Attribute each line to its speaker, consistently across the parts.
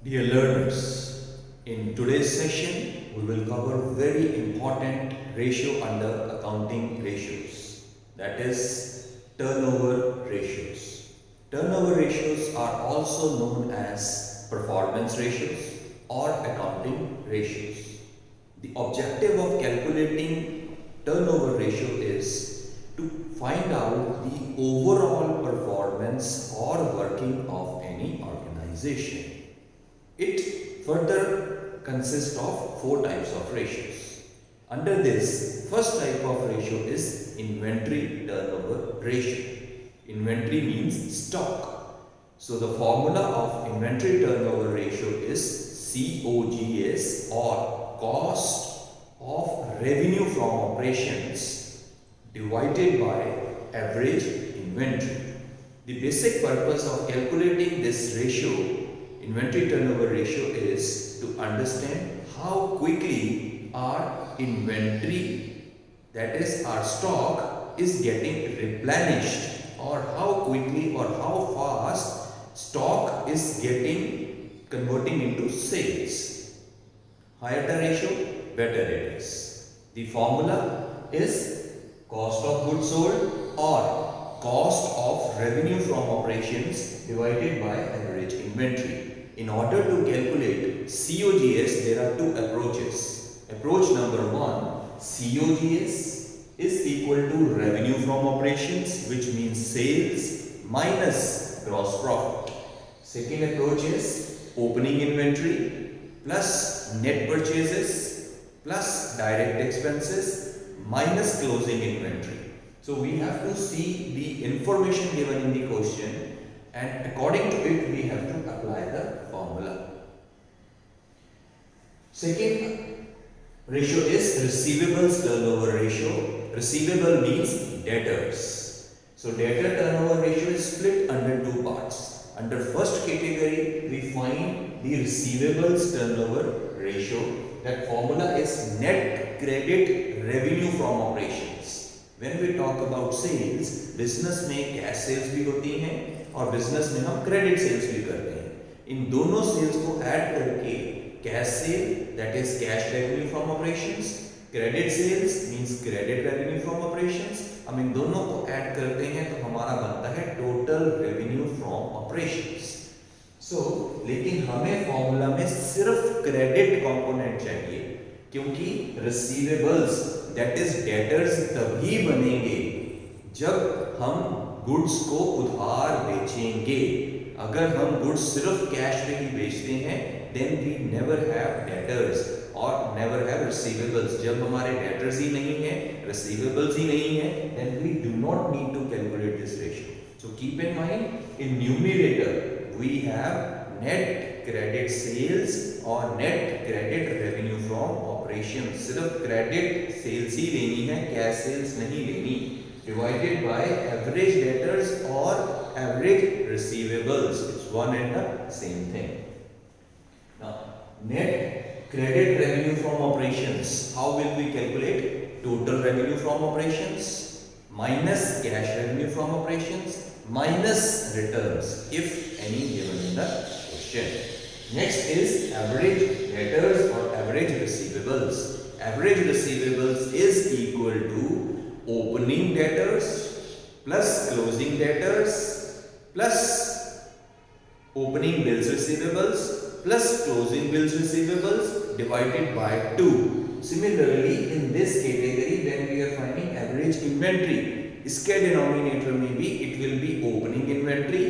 Speaker 1: Dear learners, in today's session we will cover very important ratio under accounting ratios, that is turnover ratios. Turnover ratios are also known as performance ratios or accounting ratios. The objective of calculating turnover ratio is to find out the overall performance or working of any organization. It further consists of four types of ratios. Under this, first type of ratio is inventory turnover ratio. Inventory means stock. So the formula of inventory turnover ratio is COGS or cost of revenue from operations divided by average inventory. The basic purpose of calculating this ratio, inventory turnover ratio, is to understand how quickly our inventory, that is our stock, is getting replenished, or how quickly or how fast stock is converting into sales. Higher the ratio, better it is. The formula is cost of goods sold or cost of revenue from operations divided by average inventory. In order to calculate COGS, there are two approaches. Approach number one, COGS is equal to revenue from operations, which means sales minus gross profit. Second approach is opening inventory plus net purchases plus direct expenses minus closing inventory. So we have to see the information given in the question, and according to it we have to apply the formula. Second ratio is receivables turnover ratio. Receivable means debtors. So debtor turnover ratio is split under two parts. Under first category we find the receivables turnover ratio. That formula is net credit revenue from operations. When we talk about sales, business में cash sales भी होती हैं और business में हम credit sales भी करते हैं. इन दोनों सेल्स को ऐड करके cash sale, that is cash revenue from operations, credit sales means credit revenue from operations, हम इन दोनों को ऐड करते हैं तो हमारा बनता है टोटल रेवेन्यू फ्रॉम ऑपरेशंस. लेकिन हमें फॉर्मूला में सिर्फ क्रेडिट कंपोनेंट चाहिए, क्योंकि रिसीवेबल्स दैट इज डेटर्स तभी बनेंगे जब हम गुड्स को उधार बेचेंगे. अगर हम गुड्स सिर्फ कैश में ही बेचते हैं then we never have debtors और नेवर हैव रिसीवेबल्स. जब हमारे डेटर्स ही नहीं है, रिसीवेबल्स ही नहीं है, then we do not need to calculate this ratio. So keep in mind, in numerator we have net credit sales और net credit revenue from operation. सिर्फ क्रेडिट सेल्स ही लेनी है, कैश सेल्स नहीं लेनी. Divided by average debtors or average receivables, it's one and the same thing. Now net credit revenue from operations, how will we calculate? Total revenue from operations minus cash revenue from operations minus returns, if any, given in the question. Next is average debtors or average receivables. Average receivables is equal to opening debtors plus closing debtors plus opening bills receivables plus closing bills receivables divided by 2. Similarly, in this category when we are finding average inventory, इसके denominator में भी it will be opening inventory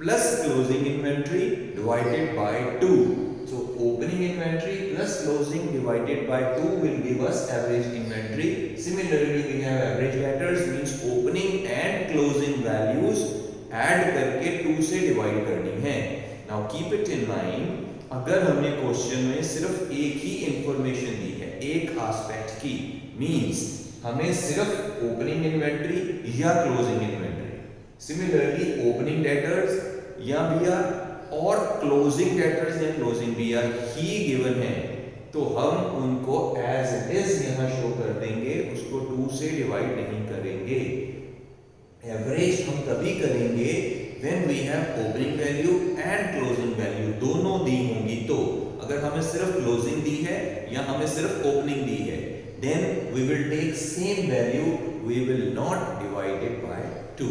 Speaker 1: plus closing inventory divided by 2. So opening inventory plus closing divided by 2 will give us average inventory. Similarly, we have average debtors, means opening and closing values add करके 2 से divide करनी है. Now keep it in mind, अगर हमने question में सिर्फ एक ही information दी है, एक एस्पेक्ट की, मींस हमें सिर्फ ओपनिंग इन्वेंटरी या closing inventory, similarly opening debtors या बीआर और क्लोजिंग डेटर्स या क्लोजिंग बीआर ही गिवन है, तो हम उनको एज इट इज यहां शो कर देंगे, उसको 2 से डिवाइड नहीं करेंगे. एवरेज हम तभी करेंगे when we have opening value and closing value दोनों दी होंगी तो अगर हमें सिर्फ क्लोजिंग दी है या हमें सिर्फ ओपनिंग दी है, then we will take same value, we will not divide it by 2.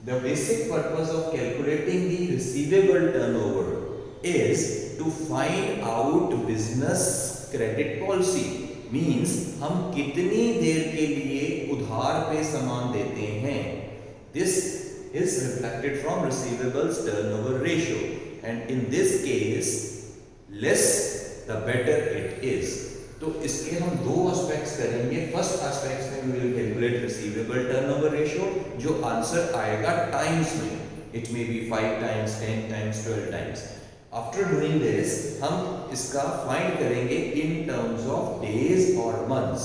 Speaker 1: The basic purpose of calculating the receivable turnover is to find out business credit policy. Means हम कितनी देर के लिए उधार पे सामान देते हैं. This is reflected from receivables turnover ratio, and in this case less the better it is. तो इसके हम दो एस्पेक्ट्स करेंगे. फर्स्ट एस्पेक्ट में we will calculate receivable turnover ratio, जो आंसर आएगा टाइम्स में. It may be 5 times, 10 times, 12 times. After doing this हम इसका फाइंड करेंगे इन टर्म्स ऑफ डेज और months,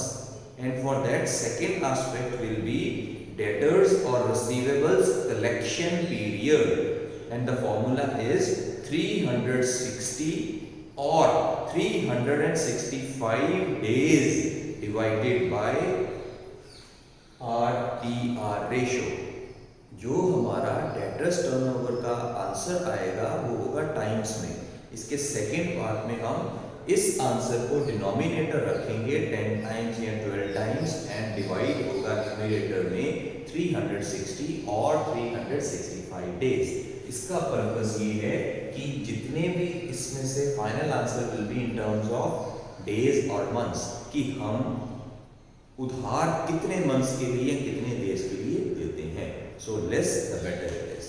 Speaker 1: and for that second aspect will be debtors और receivables collection period, and the formula is 360 or 365 days divided by RTR ratio. जो हमारा debtors turnover का answer आएगा वो होगा टाइम्स में. इसके सेकेंड पार्ट में हम इस आंसर को डिनोमिनेटर रखेंगे 10 टाइम्स या 12 टाइम्स, एंड डिवाइड होगा न्यूमरेटर में 360 और 365 डेज. इसका पर्पस ये है कि जितने भी इसमें से final answer will be in terms of days और मंथ्स, कि हम उधार कितने मंथ्स के लिए कितने डेज के लिए देते हैं. So less the better it is.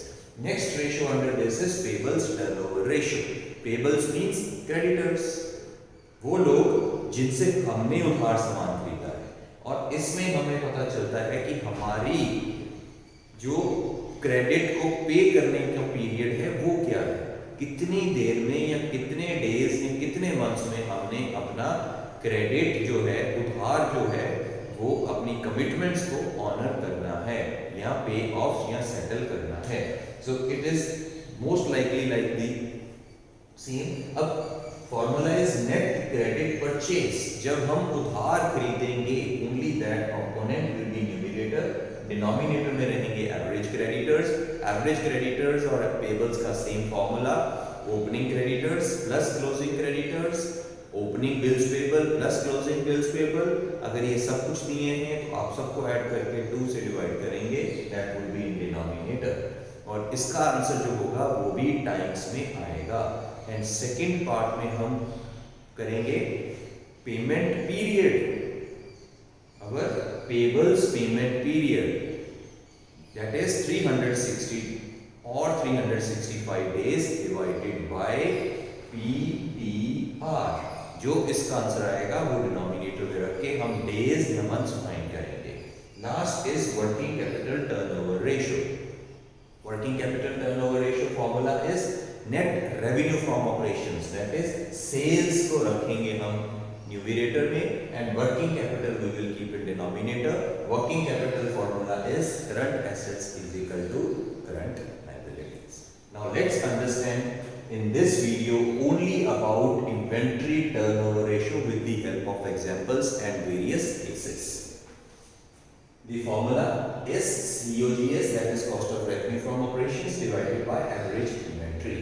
Speaker 1: Next ratio under this is payables turnover ratio. Payables means creditors, वो लोग जिनसे हमने उधार सामान खरीदा है, और इसमें हमें पता चलता है कि हमारी जो क्रेडिट को पे करने का पीरियड है वो क्या है, कितनी देर में या कितने डेज या कितने मंथ्स में हमने अपना क्रेडिट जो है, उधार जो है, वो अपनी कमिटमेंट्स को ऑनर करना है या पे ऑफ या सेटल करना है. So it is most likely like the same. अब formula is net credit purchase. जब हम उधार खरीदेंगे only that component will be numerator, denominator में रहेंगे एवरेज क्रेडिटर्स. एवरेज क्रेडिटर्स और पेबल्स का same formula, opening creditors plus closing creditors, opening bills payable plus closing bills payable. अगर ये सब कुछ दिए हैं तो आप सबको ऐड करके 2 से डिवाइड करेंगे, that will be in denominator, और इसका आंसर जो होगा वो भी टाइम्स में आएगा. एंड सेकंड पार्ट में हम करेंगे पेमेंट पीरियड. अगर payables payment period that is 360 or 365 days divided by PTR. जो इसका आंसर आएगा वो डिनोमिनेटर में रख के हम डेज या मंथ्स फाइंड करेंगे. Last is working capital turnover ratio. Working capital turnover ratio formula is net revenue from operations, that is sales को रखेंगे हम न्यूमरेटर में, and working capital we will keep in denominator. Working capital formula is current assets is equal to current liabilities. Now let's understand in this video only about inventory turnover ratio with the help of examples and various cases. The formula is COGS, that is cost of revenue from operations, divided by average inventory.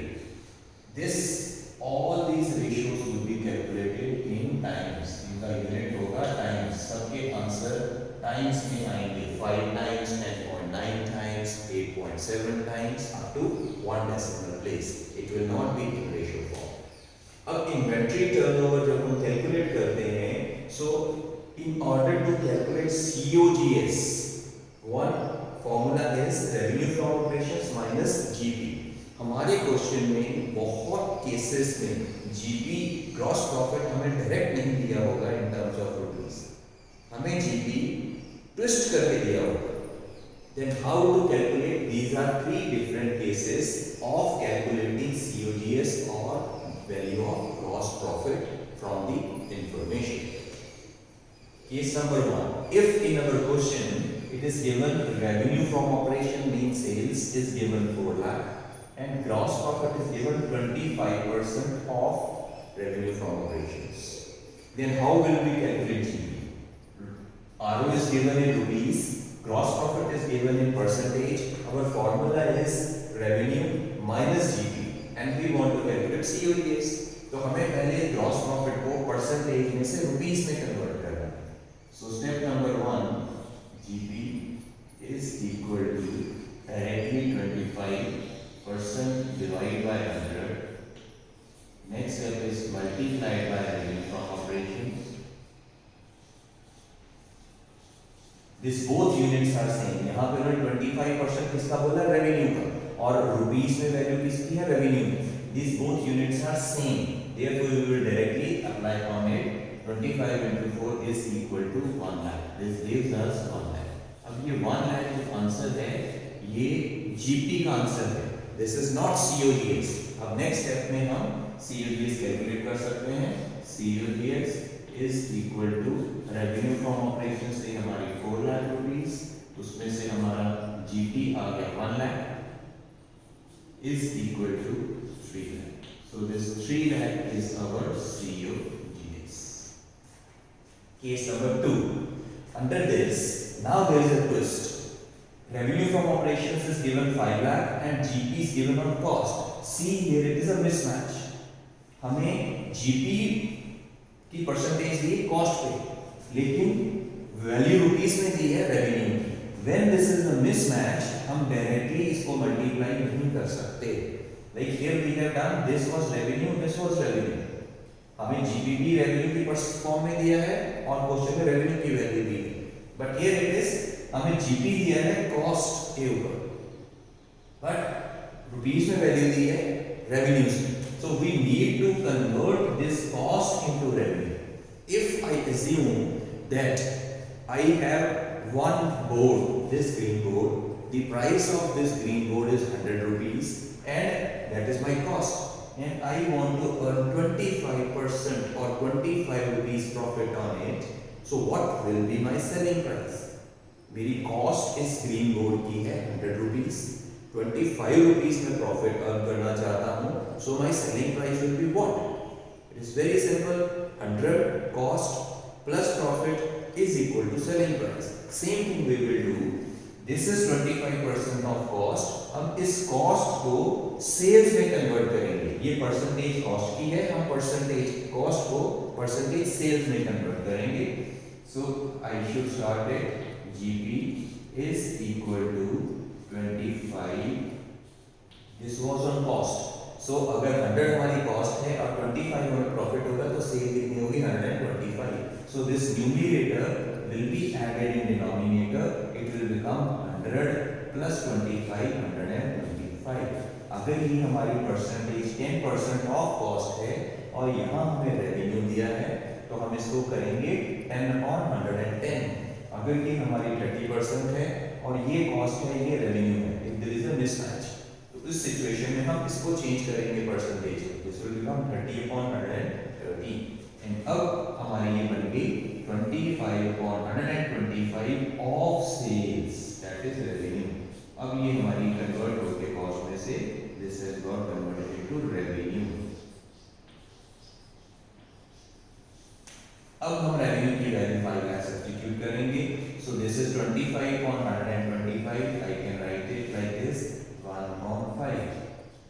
Speaker 1: All these ratios will be calculated in times. इनका unit होगा times. सबके answer times में आएंगे. 5 times, 10.9 times, 8.7 times, up to 1 decimal place. It will not be in ratio form. अब inventory turnover जब हम calculate करते हैं, so in order to calculate COGS, one formula is revenue from operations minus GP. हमारे question में बहुत cases में GP gross profit हमें डायरेक्ट नहीं दिया होगा इन टर्म्स ऑफ रुपीस, हमें जीपी ट्विस्ट करके दिया होगा. Then how to calculate? These are 3 different cases of calculating COGS और value of gross profit from the information. Case number 1, if in our question it is given revenue from operation means sales is given 4 lakh and gross profit is given 25% of revenue from operations, then how will we calculate GP? RO is given in rupees gross profit is given in percentage. Our formula is revenue minus GP and we want to calculate COGS. तो हमें पहले gross profit को percentage में से rupees में convert करना है. So step number 1, GP is equal to directly 25% divided by 100. Next step is multiplied by revenue from operations. This both units are same. यहाँ पे उन्होंने 25% किसका बोला, रेवेन्यू का, और रुपीस में वैल्यू किसकी है, रेवेन्यू में. These both units are same. Therefore, we will directly apply from it. 25 into 4 is equal to 1 lakh. This gives us 1 lakh. अब ये 1 lakh जो आंसर है, ये GP का आंसर है. This is not COGS. अब नेक्स्ट स्टेप में हम COGS कैलकुलेट कर सकते हैं. COGS is equal to revenue from operation से हमारी 4 लाख रुपीस, उसमें से हमारा GP आ गया 1 lakh is equal to 3 lakh. So this 3 lakh is our COGS. Case number 2. Under this, now there is a twist. Revenue from operations is given 5 lakh and GP is given on cost. See here it is a mismatch. हमें GP की percentage दी cost पे, लेकिन value rupees में दी है revenue की. When this is a mismatch, हम डायरेक्टली इसको मल्टीप्लाई नहीं कर सकते. Like here we have done this was revenue, this was revenue. हमें जीपीपी रेवेन्यू की फॉर्म में दिया है और क्वेश्चन में रेवेन्यू की वैल्यू दी है. बट हियर इट इज हमें जीपी दिया है कॉस्ट के ऊपर, बट रुपीस में वैल्यू दी है रेवेन्यू से. So we need to convert this cost into revenue. If I assume that I have one board, this green board, the price of this green board is 100 rupees and that is my cost, and I want to earn 25% or 25 rupees profit on it. So what will be my selling price? मेरी cost इस green board की है 100 rupees. 25 rupees में profit earn करना चाहता हूँ, so my selling price will be what? It is very simple. 100 cost plus profit is equal to selling price. Same thing we will do. This is 25% of cost. हम इस cost को sales में convert करेंगे. ये percentage cost की है, हम percentage cost को percentage sales में convert करेंगे. So I should start it. GP is equal to 25. This was on cost. So अगर 100 हमारी cost है और 25 हमें profit होगा तो सेल कितनी होगी, 125. So this numerator will be added in denominator. It will become 100 plus 25, 125. अगर ये हमारी percentage 10% of cost है और यहाँ हमें revenue दिया है, तो हम इसको करेंगे 10 on 110. अगर ये हमारी 30% है और ये कॉस्ट है, ये रेवेन्यू है, if there is a mismatch, तो इस सिचुएशन में हम इसको चेंज करेंगे percentage. This will become 30 upon 130 and अब हमारी ये बन गई 25 upon 125 of sales, that is revenue. अब ये हमारी कन्वर्ट होके कॉस्ट में से this has got converted into revenue. अब हम रेवेन्यू की वैल्यू 5 लाख सब्स्टिट्यूट करेंगे. So this is 25 on 125. I can write it like this, 1 upon 5.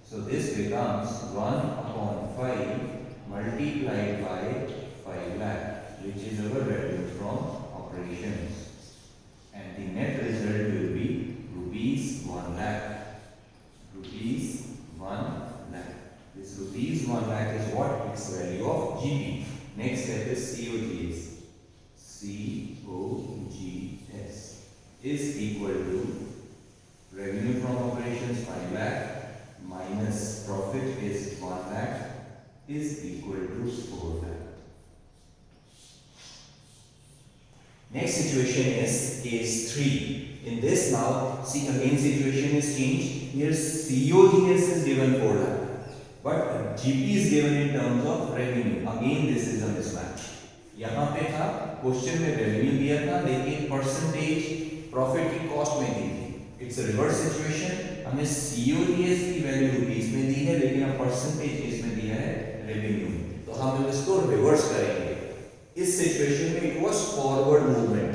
Speaker 1: So this becomes 1 upon 5 multiplied by 5 lakh, which is our revenue from operations. And the net result will be rupees 1 lakh. Rupees 1 lakh. This rupees 1 lakh is what? Its value of GP. Next step is COGS. COGS is equal to revenue from operations 5 lakh minus profit is 1 lakh is equal to 4 lakh. Next situation is case 3. In this now, see again situation is changed. Here COGS is given 4 lakh. But GP is given in terms of revenue. Again this is a mismatch. यहाँ पे था question में revenue दिया था लेकिन percentage profit की cost में दी थी. It's reverse situation. हमें COGS की वैल्यू रुपीस में दी है लेकिन हम परसेंटेज इसमें दिया है रेवेन्यू. तो हम इसको रिवर्स करेंगे. इस सिचुएशन में इट वाज फॉरवर्ड मूवमेंट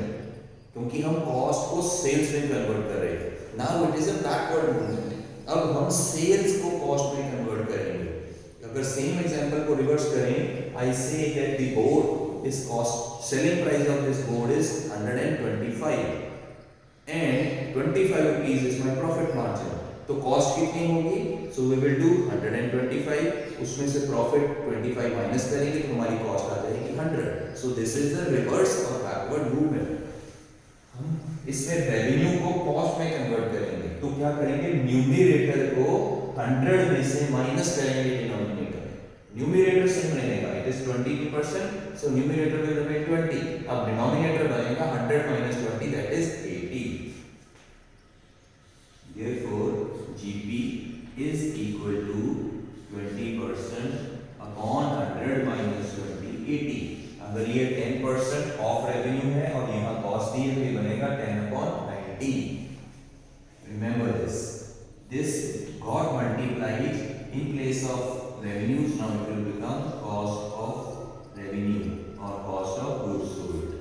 Speaker 1: क्योंकि हम कॉस्ट को सेल्स में कन्वर्ट कर रहे थे. Now it is a backward movement. अब हम सेल्स को कॉस्ट में कन्वर्ट करेंगे. अगर सेम एग्जांपल को रिवर्स करें, I say that the board is cost, selling price of this board is 125 and 25 rupees is my profit margin. तो cost कितनी होगी? सो वी विल डू 125, उसमें से प्रॉफिट 25 माइनस करेंगे तो हमारी कॉस्ट आ जाएगी 100. So this is the reverse और बैकवर्ड मूवमेंट. हम इसमें रेवेन्यू को कॉस्ट में कन्वर्ट करेंगे तो क्या करेंगे? न्यूमरेटर को 100 में से माइनस करेंगे डिनोमिनेटर में. न्यूमरेटर सेम रहेगा, it is 22%, so numerator will remain 20. अब डिनोमिनेटर बनेगा 100 minus 20, that is 80. Therefore, GP is equal to 20% upon 100 minus 20, 80. अगर ये 10% ऑफ रेवेन्यू है और यहाँ कॉस्ट दी है तो ये बनेगा 10 upon 90. Remember this. This got multiplied in place of revenues. Now it will become cost of revenue or cost of goods sold.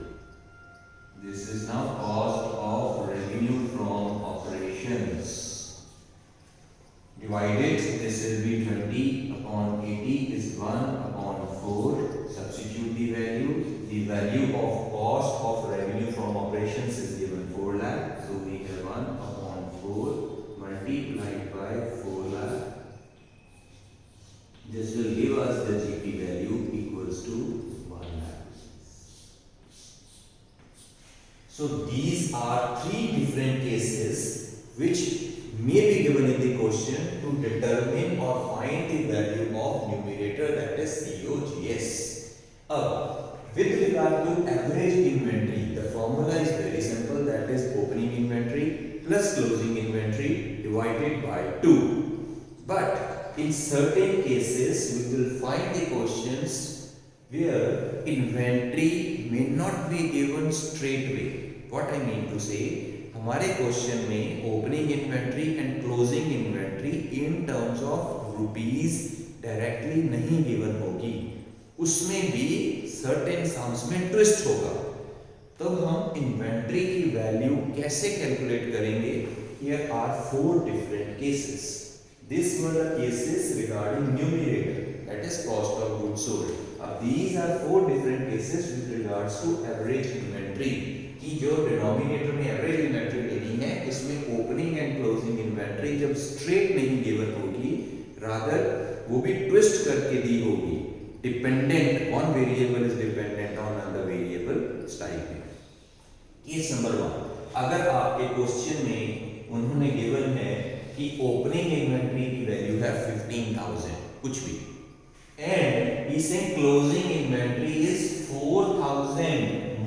Speaker 1: This is now cost of revenue from operations. Divided, this will be 20 upon 80 is 1 upon 4. Substitute the value. The value of cost of revenue from operations is given 4 lakh. So we have 1 upon 4 multiplied by 4 lakh. This will give us the GP value equals to 1 lakh. So these are 3 different cases which may be given in the question to determine or find the value of numerator, that is COGS. With regard to average inventory, the formula is very simple, that is opening inventory plus closing inventory divided by 2. But in certain cases we will find the questions where inventory may not be given straight away. What I mean to say, हमारे question में opening inventory and closing inventory in terms of rupees directly नहीं given होगी, उसमें भी certain sums में twist होगा. तो हम इन्वेंट्री की वैल्यू कैसे कैलकुलेट करेंगे? Here are 4 different cases. This were the cases regarding numerator, that is cost of goods sold. अब these are 4 different cases with regards to average inventory, कि जो डिनोमिनेटर में एवरेज इन्वेंट्री लेनी है इसमें ओपनिंग एंड क्लोजिंग इन्वेंट्री जब straight नहीं given होगी, रादर वो भी ट्विस्ट करके दी होगी. Dependent, one variable is dependent on other variable type में. केस नंबर 1, अगर आपके क्वेश्चन में उन्होंने गिवन है कि ओपनिंग इन्वेंट्री की वैल्यू है 15,000 कुछ भी, and he saying closing inventory is 4,000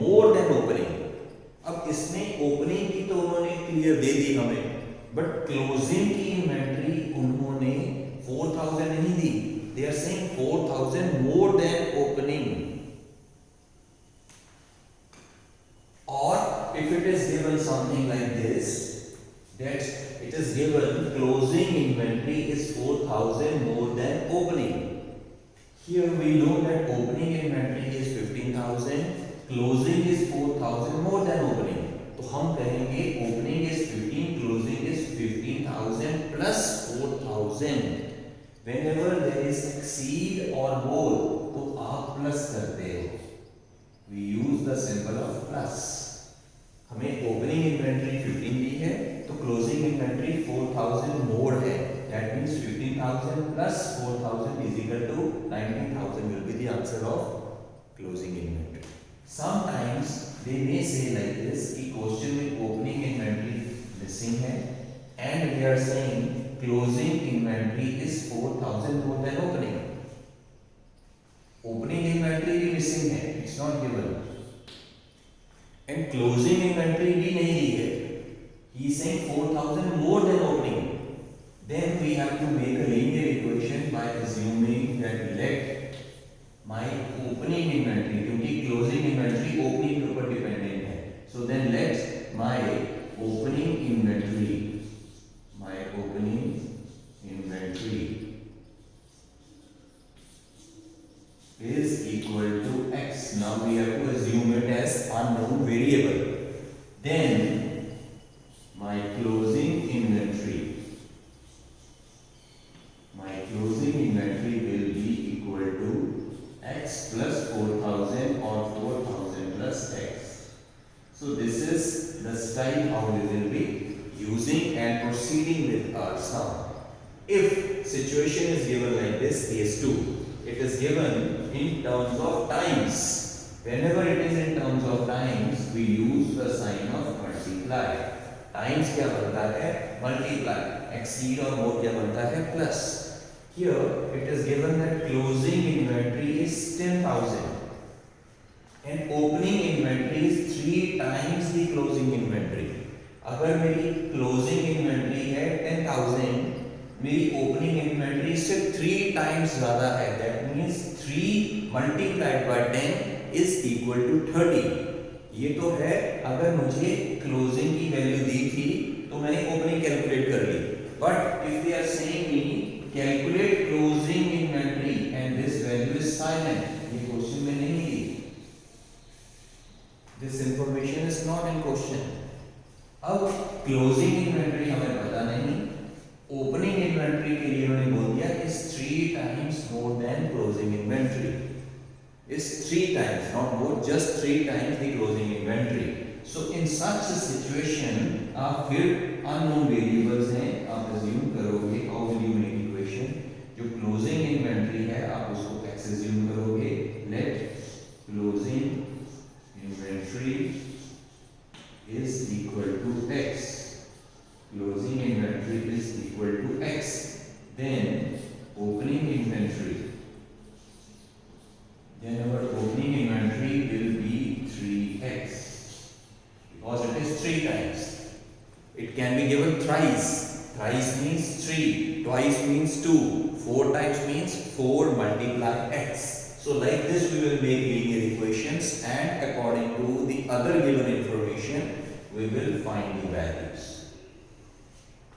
Speaker 1: more than opening. अब इसमें ओपनिंग की तो उन्होंने क्लियर दे दी हमें, बट क्लोजिंग की इन्वेंट्री उन्होंने 4,000 नहीं दी. They are saying 4,000 more than opening. और if it is given something like this, that it is given closing inventory is 4,000 more than opening. Here we know that opening inventory is 15,000, closing is 4,000 more than opening. तो हम कहेंगे opening is 15, closing is 15,000 plus 4,000. Whenever there is exceed or more, तो आप plus करते हो. We use the symbol of plus. हमें opening inventory 15 दी है, तो closing inventory 4,000 more है. That means 15,000 plus 4,000 is equal to 19,000 will be the answer of closing inventory. Sometimes they may say like this कि question में opening inventory missing है and they are saying closing inventory is 4,000 more than opening. Opening inventory भी missing है, it's not given, and closing inventory भी नहीं दी है. He is saying 4,000 more than opening. Then we have to make a linear equation by assuming that let my opening inventory, क्योंकि closing inventory opening के ऊपर dependent है, so then let my opening inventory is equal to x. Now we have to assume it as unknown variable. Then So this is the style how we will be using and proceeding with our sum. If situation is given like this, case 2, it is given in terms of times. Whenever it is in terms of times, we use the sign of multiply. Times क्या बनता है? Multiply. Exceed और more क्या बनता है? Plus. Here it is given that closing inventory is 10,000 and opening inventory is 3 times the closing inventory. अगर मेरी closing inventory है 10,000, मेरी ओपनिंग इन्वेंटरी से 3 टाइम्स ज्यादा है, that means 3 multiplied by 10 is equal to 30. ये तो है अगर मुझे क्लोजिंग की वैल्यू दी थी तो मैंने ओपनिंग कैलकुलेट कर ली. But if they are saying me calculate closing inventory and this value is silent, ये क्वेश्चन में नहीं दी. This information is not in question. अब क्लोजिंग इन्वेंटरी हमें पता नहीं, ओपनिंग इन्वेंटरी के लिए उन्होंने बोल दिया is 3 times more than closing inventory. Is 3 times, not more, just 3 times the closing inventory. So in such situation आप फिर अननोन वेरिएबल्स हैं, आप अज्यूम करोगे. How will you make equation? जो क्लोजिंग इन्वेंटरी है आप उसको x अज्यूम करोगे. Let closing inventory is equal to x. Closing inventory is equal to x. Then opening inventory. Then our opening inventory will be 3x because it is 3 times. It can be given thrice. Thrice means 3. Twice means 2. 4 times means 4 multiply x. So like this we will make linear equations and according to the other given information we will find the values.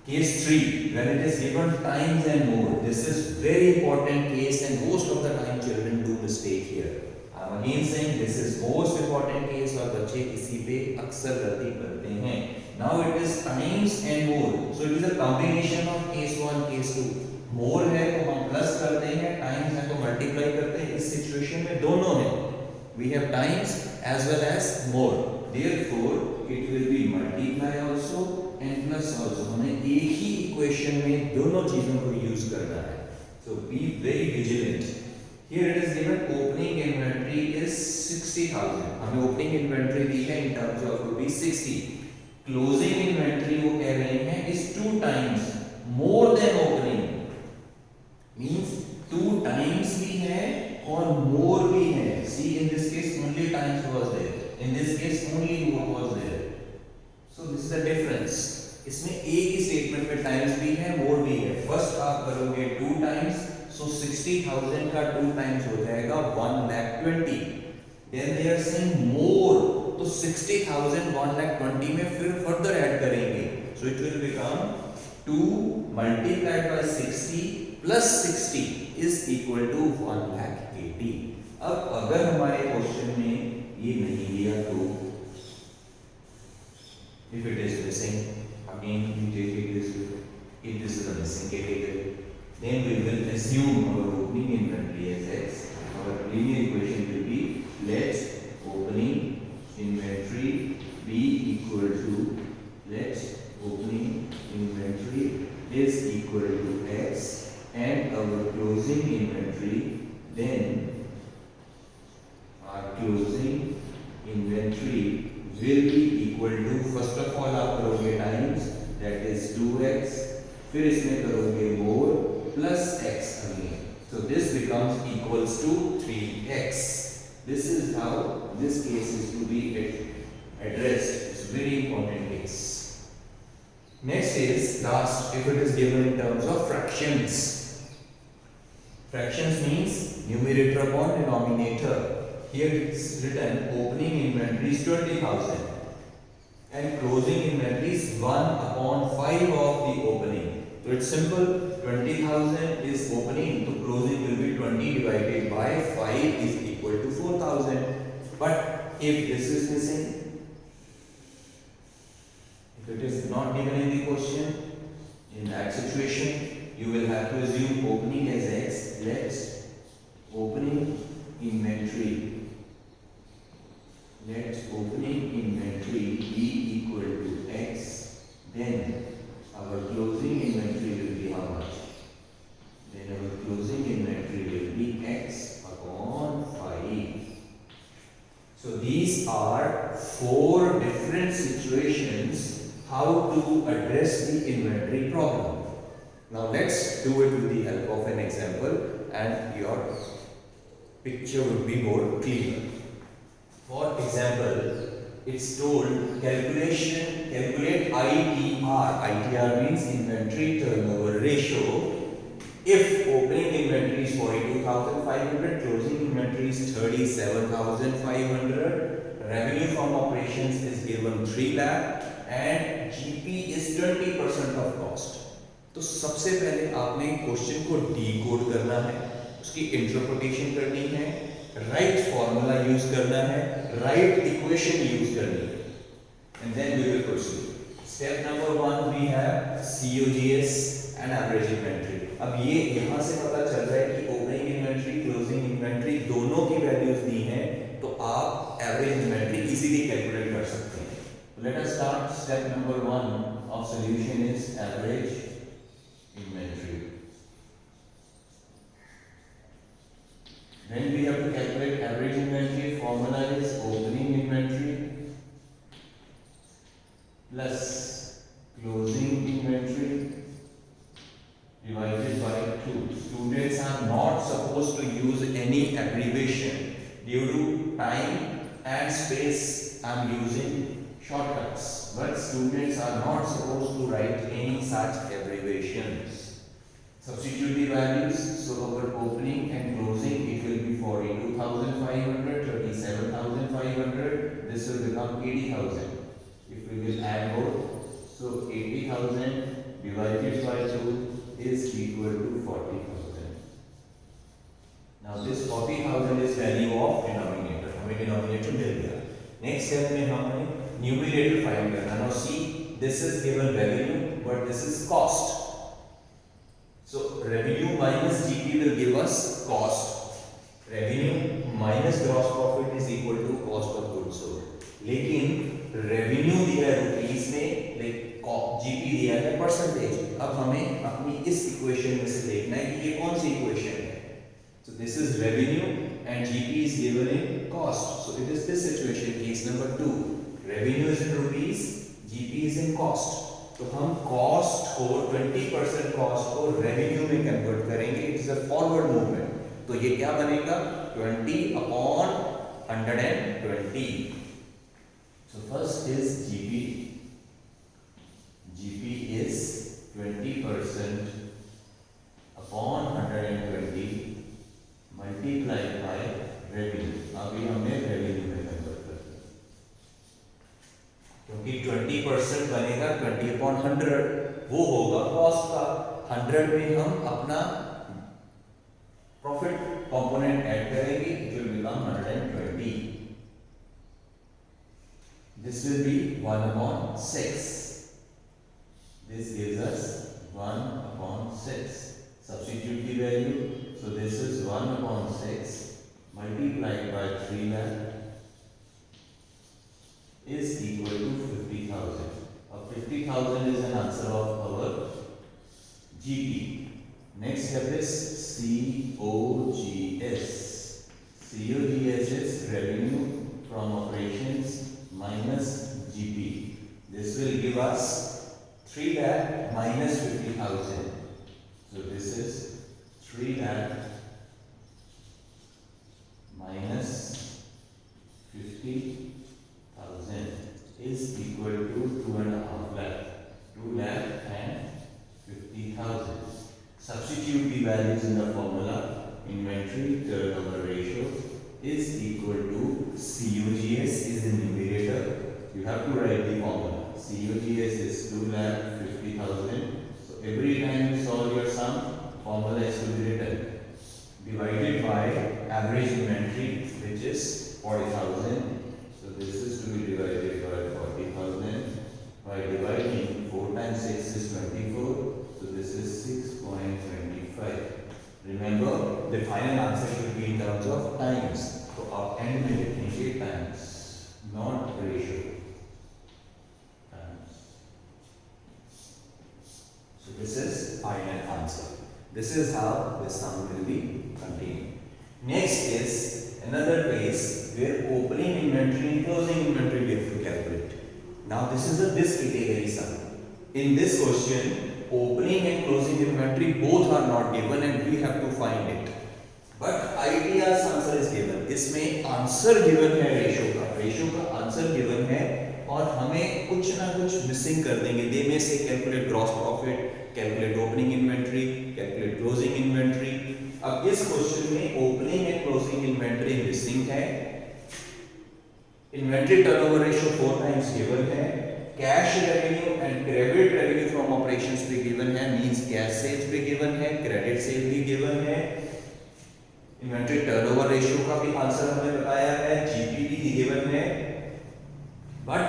Speaker 1: Case 3, when it is given times and more, this is very important case and most of the time children do mistake here. I am again saying this is most important case और बच्चे इसी पे अक्सर गलती करते हैं. Now it is times and more, so it is a combination of case 1, case 2. More है तो हम प्लस करते हैं, times है तो मल्टीप्लाई करते हैं. इस सिचुएशन में दोनों है. We have times as well as more. Therefore it will be multiply also and plus also. हमें एक ही इक्वेशन में दोनों चीजों को यूज करना है. So be very vigilant. Here it is given opening inventory is 60,000. हमें opening inventory दी है in terms of rupees 60. Closing inventory वो कह रहे हैं is 2 times more than opening. Means 2 times भी है और more भी है. See in this case only times was there. In this case only more was there. So this is the difference. इसमें एक ही स्टेटमेंट में टाइम्स भी है मोर भी है. फर्स्ट आप करोगे 2 टाइम्स, सो 60,000 का 2 टाइम्स हो जाएगा 1,20,000. Then they are saying more, तो 60,000 1,20,000 में फिर फर्दर ऐड करेंगे. So it will become 2 multiplied by 60 plus 60 is equal to 1,80,000. अब अगर हमारे क्वेश्चन में ये नहीं दिया तो if it is missing, again we take it this way. If this is a missing category, then we will assume our opening inventory as x. Our linear equation will be let opening inventory be equal to let opening inventory is equal to x and our closing inventory, then our closing inventory will be equal to, first of all आप करोगे times, that is 2x, फिर इसमें करोगे more plus x again. So this becomes equals to 3x. This is how this case is to be addressed. It's a very important case. Next is last, if it is given in terms of fractions. Fractions means numerator upon denominator. Here it's written opening inventory is 20,000 and closing inventory is 1/5 of the opening. So it's simple, 20,000 is opening, so closing will be 20 divided by 5 is equal to 4,000. But if this is missing, if it is not given in the question, in that situation you will have to assume opening as x. Let's opening inventory. Let opening inventory different situations how to address the inventory problem. Now let's do it with the help of an example and your picture would be more clear. For example, it's told calculate ITR. ITR means inventory turnover ratio. If opening inventory is 42,500, closing inventory is 37,500, revenue from operations is given 3 lakh and GP is 20% of cost. तो सबसे पहले आपने question को decode करना है, उसकी interpretation करनी है, राइट फॉर्मूला यूज करना है, राइट इक्वेशन यूज करनी है, and then we will proceed. Step number 1 we have COGS and average inventory. अब ये यहाँ से पता चल रहा है कि ओपनिंग इन्वेंटरी क्लोजिंग इन्वेंटरी दोनों की वैल्यूज दी हैं, तो आप एवरेज इन्वेंटरी इजीली कैलकुलेट कर सकते हैं. Let us start. Step number 1 of solution is average inventory. Then we have to calculate average inventory. Formula is opening inventory plus closing inventory divided by 2. Students are not supposed to use any abbreviation. Due to time and space, I am using shortcuts. But students are not supposed to write any such abbreviations. Substitute the values. So our opening and closing, it will be 42,500, 37,500. This will become 80,000. If we will add both, so 80,000 divided by 2 is equal to 40,000. Now this 40,000 is value of denominator. हमें denominator मिल गया. Next step में हमें numerator find करना. Now see, this is given revenue, but this is cost. So revenue minus GP will give us cost. Revenue minus gross profit is equal to cost of goods sold. लेकिन revenue दिया है rupees में, GP दिया है percentage. अब हमें अपनी इस इक्वेशन में से देखना है कि ये कौन सी इक्वेशन है. So this is revenue and GP is given in cost. So it is this situation, case number 2. Revenue is in rupees, GP is in cost. तो हम कॉस्ट को 20% कॉस्ट को रेवेन्यू में कन्वर्ट करेंगे. It is a forward movement. तो ये क्या बनेगा? 20/120. So first is GP. GP is 20% upon 120 multiplied by revenue. अभी हमने रेवेन्यू में कन्वर्ट कर दिया, क्योंकि 20% बनेगा 20/100, वो होगा कॉस्ट का. 100 में हम अपना प्रॉफिट कंपोनेंट ऐड करेंगे, it will become 120. This will be 1/6. This gives us 1/6. Substitute the value. So this is 1/6 multiplied by 3 lakh is equal to 50,000. 50,000 is an answer of our GP. Next step is COGS. COGS is revenue from operations minus GP. This will give us 3 lakh minus 50,000. So this is 3 lakh minus 50,000 is equal to 2.5 lakh. 2 lakh and 50,000. Substitute the values in the formula. Inventory turnover ratio is equal to COGS is the numerator. You have to write the formula. COGS is 2,50,000. So every time you solve your sum, formula is to be written. Divided by average inventory, which is 40,000. So this is to be divided by 40,000 by dividing 4 times 6 is 24. So this is 6.25. Remember, the final answer should be in terms of times. So आप end में लिखेंगे times, not ratio. Times. So this is final answer. This is how the sum will be continued. Next is another case where opening inventory and closing inventory we have to calculate. Now this is this category sum. In this question, opening and closing inventory both are not given and we have to find it. But idea's answer is given. इसमें answer given है ratio का answer given है और हमें कुछ ना कुछ missing कर देंगे. दे में से calculate gross profit, calculate opening inventory, calculate closing inventory. अब इस क्वेश्चन में opening and closing inventory missing है. Inventory turnover ratio 4 times given है. Cash revenue and credit revenue from operations भी गिवन है, मींस कैश सेल्स भी given है, credit sale भी गिवन है. इन्वेंट्री टर्नओवर रेशियो का भी आंसर हमें बताया है, जीपीटी गिवन है. But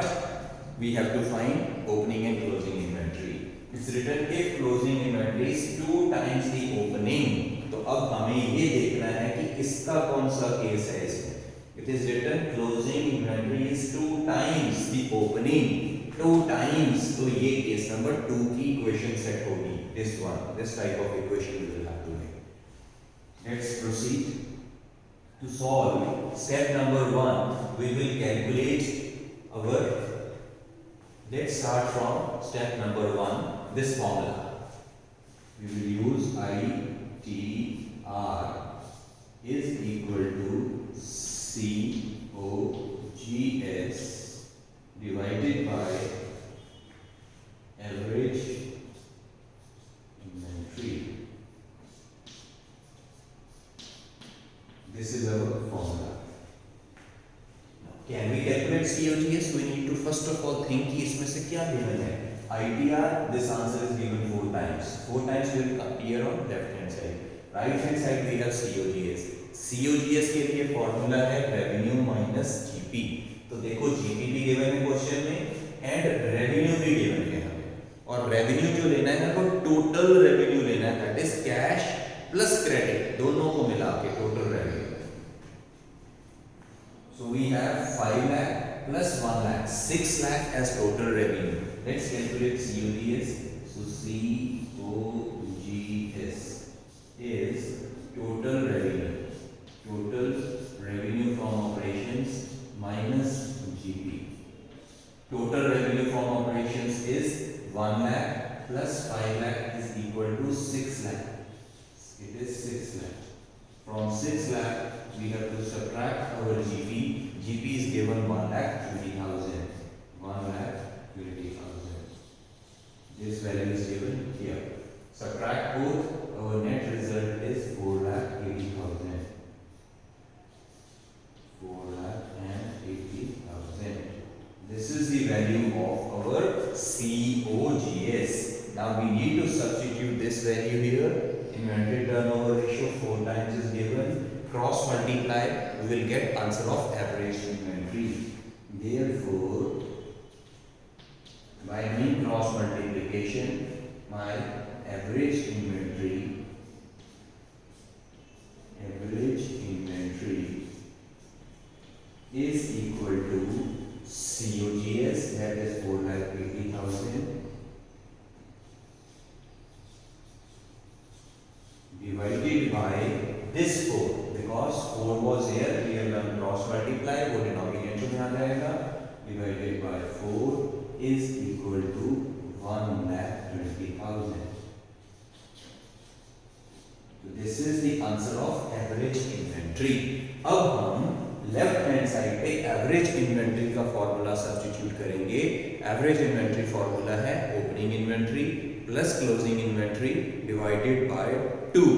Speaker 1: we have to find opening and closing inventory. It's written if closing inventory is 2 times the opening. तो अब हमें ये देखना है कि इसका कौन सा केस है इसमें. It is written closing inventory is 2 times the opening. 2 times, तो ये केस नंबर 2 की इक्वेशन सेट होगी. This type of equation we will have to make. Let's proceed to solve. Step number 1, we will calculate our, let's start from step number 1, this formula. We will use ITR is equal to COGS divided by average inventory. This is our formula. Now, can we calculate COGS? We need to first of all think कि इसमें से क्या given है. ITR, this answer is given 4 times. 4 times will appear on left hand side. Right hand side we have COGS. COGS के लिए formula है revenue minus GP. तो देखो जीपी भी गिवन है क्वेश्चन में एंड रेवेन्यू भी गिवन है हमें. और रेवेन्यू जो लेना है तो टोटल रेवेन्यू लेना है, that is cash plus credit, दोनों को मिला के total revenue. So we have 5 lakh plus 1 lakh, 6 lakh as total revenue. Let's calculate COGS. So COGS is total revenue. Total revenue from operations minus GP. Total revenue from operations is 1 lakh plus 5 lakh is equal to 6 lakh. It is 6 lakh. From 6 lakh we have to subtract our GP. GP is given 1,20,000. 1,20,000. This value is given here. Subtract both. Our net result is 4,80,000. 4,80,000. This is the value of our COGS. Now we need to substitute this value here. Inventory turnover ratio 4 times is given. Cross multiply, we will get answer of average inventory. Therefore, by doing cross multiplication, my average inventory is equal to COGS, that is 4,80,000 divided by this 4, because 4 was here, we have done cross multiply, वो denominator में आ जाएगा, divided by 4 is equal to 1,20,000. So this is the answer of average inventory. अब हम left hand side पे average inventory का formula substitute करेंगे. Average inventory formula है opening inventory plus closing inventory divided by 2.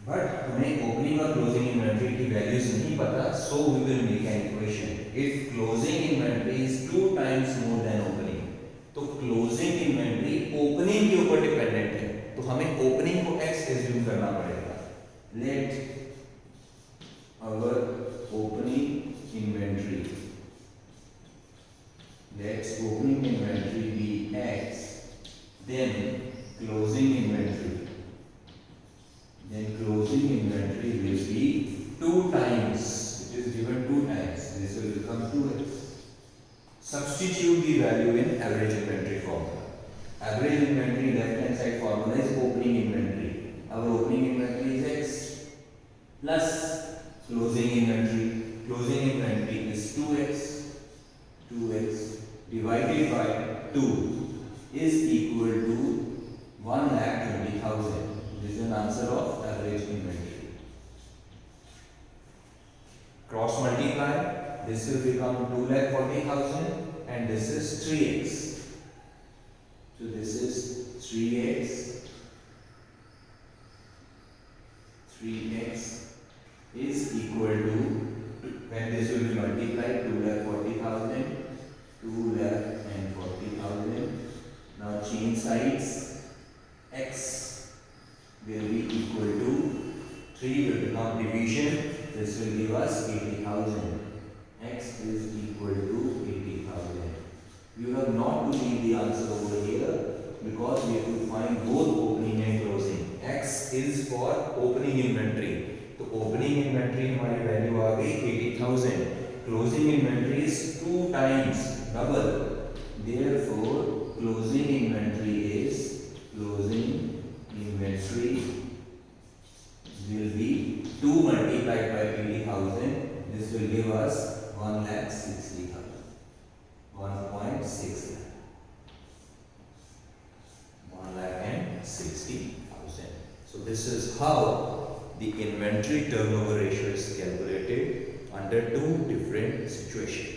Speaker 1: But हमें opening और closing inventory की values नहीं पता, so we will make an equation. If closing inventory is 2 times more than opening, तो closing inventory opening के ऊपर dependent है, तो हमें ओपनिंग को x एज्यूम करना पड़ेगा. Let our opening inventory, let's opening inventory be x, then closing inventory will be 2 times, it is given 2 times, this will become 2x. Substitute the value in average inventory formula. Average inventory left hand side formula is opening inventory. Our opening inventory is x plus closing inventory is 2x. 2 divided by 2 is equal to 1,20,000. This is an answer of average inventory. Cross multiply, this will become 2,40,000 and this is 3x. So this is 3x. 3x is equal to, when this will be multiplied, 2,40,000, 2,40,000. Now change sides, x will be equal to 3 will become division, this will give us 80,000. X is equal to 80,000. You have not to leave the answer over here because we have to find both opening and closing. X is for opening inventory. तो opening inventory हमारी value आ गई 80,000. Closing inventory is 2 times double. Therefore, closing inventory will be 2 multiplied by 80,000. This will give us 1,60,000. 1.6 lakh. 1,60,000. So this is how the inventory turnover ratio is calculated under two different situations.